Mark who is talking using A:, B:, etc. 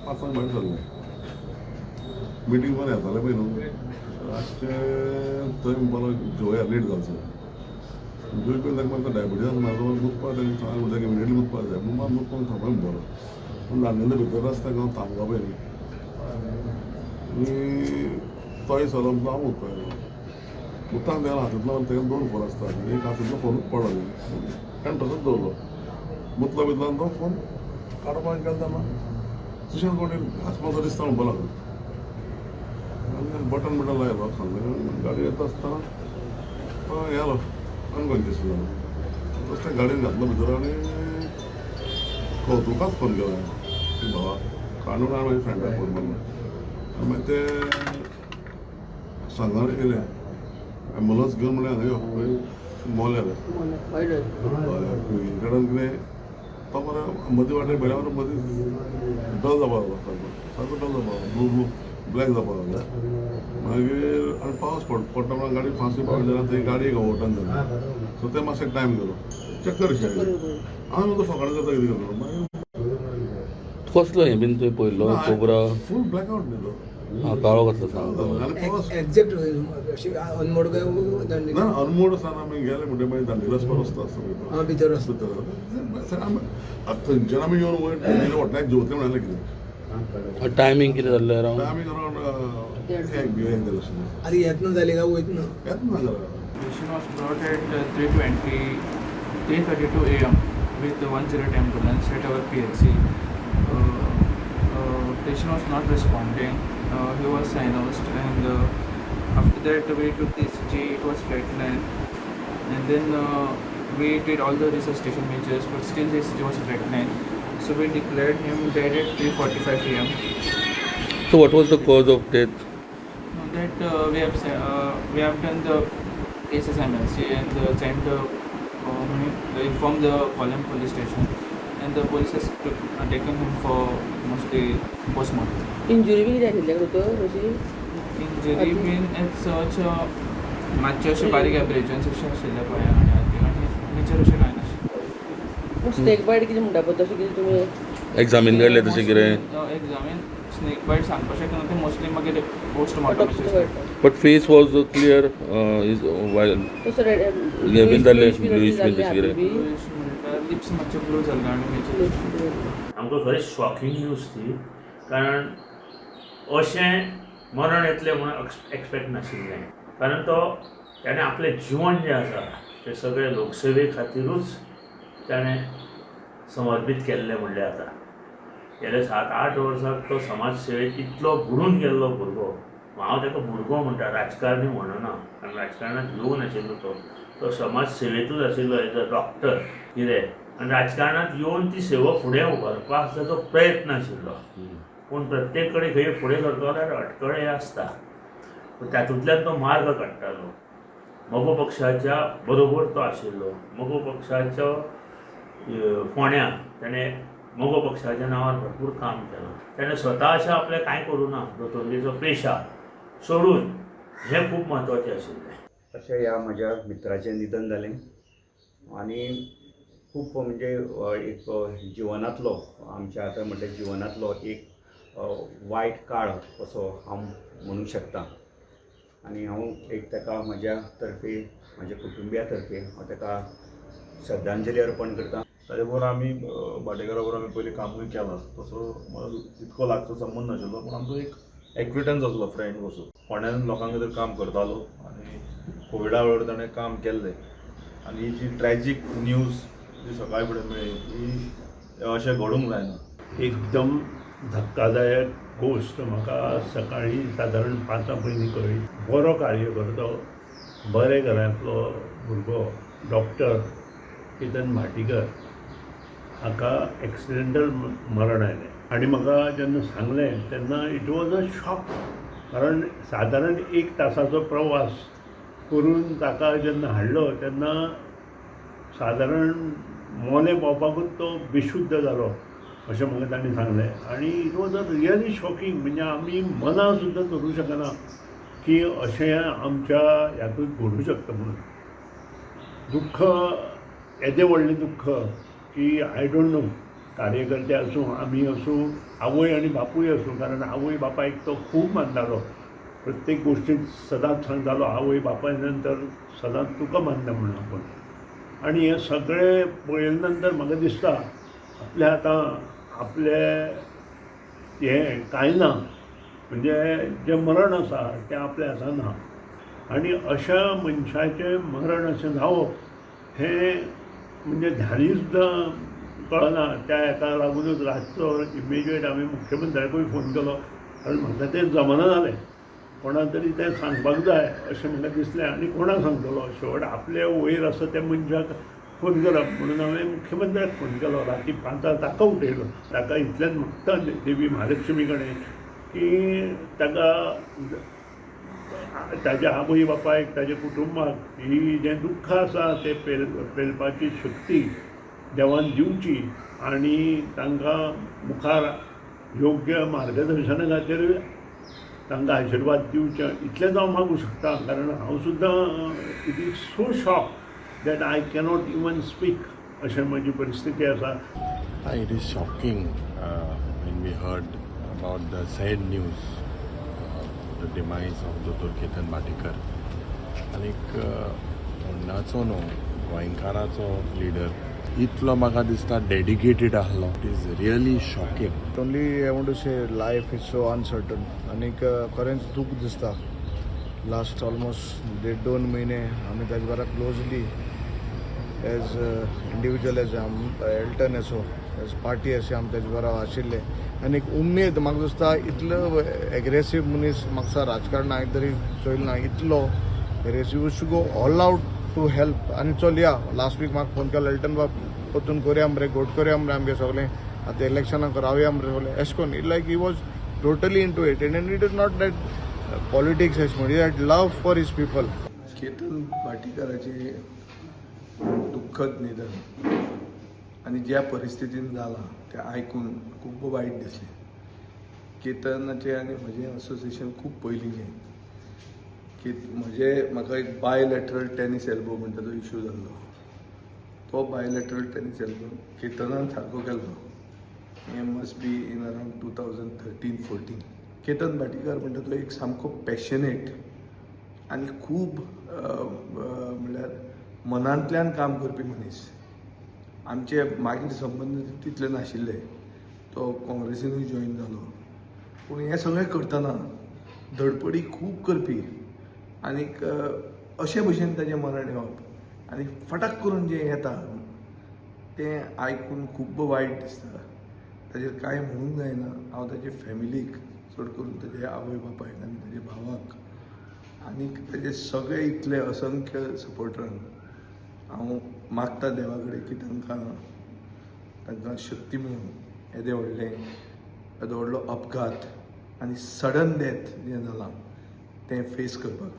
A: 5 भायर सरलें मिटींग पण येतालें पळय न्हू रातचें थंय म्हणपाक जेवया लेट जावचो जेवय पयलीं ताका मागीर डायबिटीज आसा म्हाका न्हिदपाक ताणें सांगलें उदक इमिडियटली न्हिदपाक जाय पूण म्हाका न्हिदपाक थांबय बरो पूण दांडेले भितर आसता हांव थांबला पळय न्ही तोय चलो म्हणून हांव उठपाक उदकाक द्यायला हातांतलो तेका 2 फोन आसता एक हातांतलो फोनूच पडलो एंटरच दवरलो मुतलो बितलो आनी तो फोन काडपाक गेलो तेन्ना सुशांत कोणी आसपास दिसता म्हणपाक लागलो बटन लायलो सांगलें गाडी येता आसतना येलो अनकॉन्शियस जालो त्या गाडयेन घातलो भितर आनी कौतुकाक फोन केलो हांवें भावा काडून हांवें म्हाज्या फ्रेंडाक फोन मारलो आनी मागीर ते सांगाडे गेले एम्बुलन्स घेवन म्हळ्यार हांगा यो खंय मोल्यार कडेन कितें तो मरे मदीं वाटेर बेल्या मदीं डल जावपाक लागलो सारको डल जावपाक ब्लू ब्लॅक जावपाक लागलो मागीर आनी पावस पडटा म्हणून गाडी फास्ट पावली जाल्यार थंय गाडयेक ओवरटर्न जालें सो ते मातशें टायम गेलो चक्कर अशी आयली हांवें तो फकाणां जाता कितें करतलो मागीर
B: कसलो हें बीन तुवें पळयल्लो कोबरा
A: फूल ब्लॅक आवट न्ही तो
B: काळो घातलो
A: आनी पावस
C: एक्झॅक्ट अनमोड काय
A: ना अनमोड आसतना आमी गेले म्हणटा मागीर दांडेली वचपाक रस्तो आसता पळय
C: भितर आसता
A: थंयच्यान आमी येवन वयर हॉटेलाक जेवतले म्हणाले कितें
B: टायमींग कितें जाल्लें अरावंड
A: आमी अरावंड एक जालें आशिल्लें
C: आतां येत ना जालें काय वयत ना
A: येत ना जाल्यार
D: Patient was brought at 3:32 a.m. with 108 ambulance at our PHC. Patient was not responding. He was cyanosed, and after that we took the ECG. It was flatline, and then we did all the resuscitation measures, but still the ECG was flatline. So we declared him dead at 3:45 a.m.
B: So what was the cause of death?
D: That we have done the case SMLC and sent informed the Kollam police station, and the police has taken him for mostly postmortem.
E: Injury बी कितें आशिल्ल्या दोतोर अशी
D: Injury been as such मातशे अशे बारीक एब्रेजन्स अशे आशिल्ले पांयां आनी हातीक आनी मेजर अशें कांय नाशिल्लें.
E: स्नेक बायट कितें म्हणटा पळय तशें कितें तुमी
B: एग्जामीन काडलें तशें कितें
D: एग्जामीन स्नेक बायट सांगपाक शकना तें मोस्टली मागीर postmortem
B: but face was clear is
E: तसो
B: हें बीन जाल्लें ब्लूइश बीन तशें कितें
D: लिप्स मातशे ब्लू जाल्ले आनी मेजर
F: आमकां खरेंच शॉकिंग न्यूज ती कारण अशें मरण येतलें म्हणून एक्सपेक्ट नाशिल्लें कारण ताणें आपलें जिवन जें आसा तें सगळें लोकसेवे खातीरूच ताणें समर्पीत केल्लें म्हणलें जाता गेले 7-8 वर्सां तो समाज सेवेक इतलो बुडून गेल्लो भुरगो हांव ताका भुरगो म्हणटा राजकारणी म्हणना कारण राजकारणांत येवंक नाशिल्लो तो समाज सेवेतूच आशिल्लो एज अ डॉक्टर कितें आनी राजकारणांत येवन ती सेवा फुडें व्हरपाक ताचो प्रयत्न आशिल्लो पूण प्रत्येक कडेन खंय फुडें सरता जाल्यार अडखळे आसता पूण तातूंतल्यान तो मार्ग काडटालो मोगो पक्षाच्या बरोबर तो आशिल्लो मोगो पक्षाच्या फोंड्यां ताणें मोगो पक्षाच्या नांवार भरपूर काम केलां ताणें स्वता अशें आपलें कांय करूं ना दोतोरकेचो पेशा सोडून हें खूब म्हत्वाचें आशिल्लें.
G: अशें ह्या म्हज्या मित्राचें निधन जालें आनी खूब म्हणजे एक जिवनांतलो आमच्या आतां म्हणटा जिवनांतलो एक वायट काळ असो हांव म्हणूंक शकता आनी हांव एक ताका म्हज्या तर्फे म्हाज्या कुटुंबिया तर्फे हांव ताका श्रद्धांजली अर्पण करता.
A: ताजे बरोबर आमी भाटेकारा बरोबर आमी पयलीं कामूय केलां तसो इतको लागचो संबंद नाशिल्लो पूण आमचो एक एक्विटन्स आसलो फ्रेंड कसो फोंड्यान लोकां खातीर काम करतालो आनी कोविडा वेळार ताणें काम केल्लें आनी ही जी ट्रॅजीक न्यूज जी सकाळी फुडें मेळ्ळी ही अशें घडूंक जायना.
H: एकदम धक्कादायक गोश्ट म्हाका सकाळी सादारण 5 पयलीं कळ्ळी. बरो कार्यकर्तो बरे घरांतलो भुरगो डॉक्टर केतन भाटीकर हाका एक्सिडेंटल मरण आयलें आनी म्हाका जेन्ना सांगलें तेन्ना इट वॉज अ शॉक कारण सादारण 1 तासाचो प्रवास करून ताका जेन्ना हाडलो तेन्ना सादारण मोले पावपाकूच तो बेशुद्ध जालो अशें म्हाका ताणें सांगलें आनी it was a really shocking म्हणजे आमी मनां सुद्दां धरूं शकना की अशें आमच्या हातूंत घडूं शकता म्हणून. दुख्ख येदें व्हडलें दुख्ख की आय डोंट नो कार्यकर्ते असू आम्ही असू आवय आणि बापूय असू, कारण आवय बापायक तो खूब मानतालो. प्रत्येक गोष्टीत सदांच सांगतालो आवय बापाय नंतर सदांच तुका मानता म्हणून आपण. आणि हे सगळे पळयले नंतर म्हाका दिसता आपल्या आतां आपले हें कांय ना, म्हणजे जें मरण आसा तें आपल्या हातांत ना. आणि अशा मनशाचें मरण अशें जावप हें म्हणजे ध्यानी सुद्दां कळना. त्या हेका लागूनच रातचो इमिजिएट आमी मुख्यमंत्र्याकूय फोन केलो, कारण म्हाका तें जमना जालें. कोणाक तरी तें सांगपाक जाय अशें म्हाका दिसलें आनी कोणाक सांगतलो. शेवट आपले वयर आसा त्या मनशाक फोन करप म्हणून हांवें मुख्यमंत्र्याक फोन केलो. राती 5 ताका उठयलो. ताका इतल्यान मागता देवी महालक्ष्मी कडेन की ताका ताज्या आवय बापायक ताज्या कुटुंबाक ही जें दुख्ख आसा तें पेलपाची शक्ती देवान दिवची आनी तांकां मुखार योग्य मार्गदर्शना खातीर तांकां आशिर्वाद दिवचे इतलेंच हांव मागूं शकता. कारण हांव सुद्दां it is so shock that I cannot even speak अशें म्हजी परिस्थिती आसा.
I: It is shocking when we heard about the sad news, the demise of Dr. Ketan Bhatekar. आनीक फोंडणाचो न्हू गोंयकाराचो लिडर इतलो म्हाका दिसता डेडिकेटेड आसलो. It is really shocking.
J: Only I want to say life is so uncertain. आनीक खरेंच दूख दिसता. लास्ट ऑलमोस्ट 1.5-2 म्हयने आमी ताजे बरा closely as individual as Elton असो एज पार्टी अशें आमी ताजे बरा आशिल्ले. आनी एक उमेद म्हाका दिसता इतलो एग्रेसीव मनीस म्हाका दिसता राजकारणाक हांवें तरी चोयलो ना. इतलो aggressive to go all out to help. आनी चल या लास्ट वीक म्हाका फोन केलो एल्टन बाब परतून करया मरे घोट करया मरे आमगे सगळें आतां इलेक्शनाक रावया मरे सगळें अशें करून. It like he was totally into it and it is not that politics अशें म्हणजे that love for his people.
K: Ketan भाटेकाराचें दुख्खद निधन आनी ज्या परिस्थितीन जालां तें आयकून खूब वायट दिसलें. केतनाचें आनी म्हजें असोसिएशन खूब पयलींचें. म्हाका एक बायलॅटरल टेनीस एल्बो म्हणटा तो इश्यू जाल्लो. तो बायलॅटरल टेनीस एल्बो केतनान सारको केल्लो. हें must be in around 2013-14. Ketan Bhatekar म्हणटा तो एक सामको पॅशनेट आनी खूब म्हणल्यार मनांतल्यान काम करपी मनीस. आमचे मागीर संबंद तितले नाशिल्ले. तो काँग्रेसीनूय जॉयन जालो. पूण हें सगळें करतना धडपडी खूब करपी आनीक अशे भशेन ताचें मरण येवप आनी फटाक करून जें येता तें आयकून खूब वायट दिसता. ताचेर कांय म्हणूंक जायना. हांव ताचे फॅमिलीक चड करून ताचे आवय बापायक आनी ताच्या भावाक आनीक ताचे सगळे इतले असंख्य सपोर्टरांक हांव मागता देवा कडेन की तांकां शक्ती मेळूं येदें व्हडलो अपघात आनी सडन डेथ जें जालां तें फेस करपाक.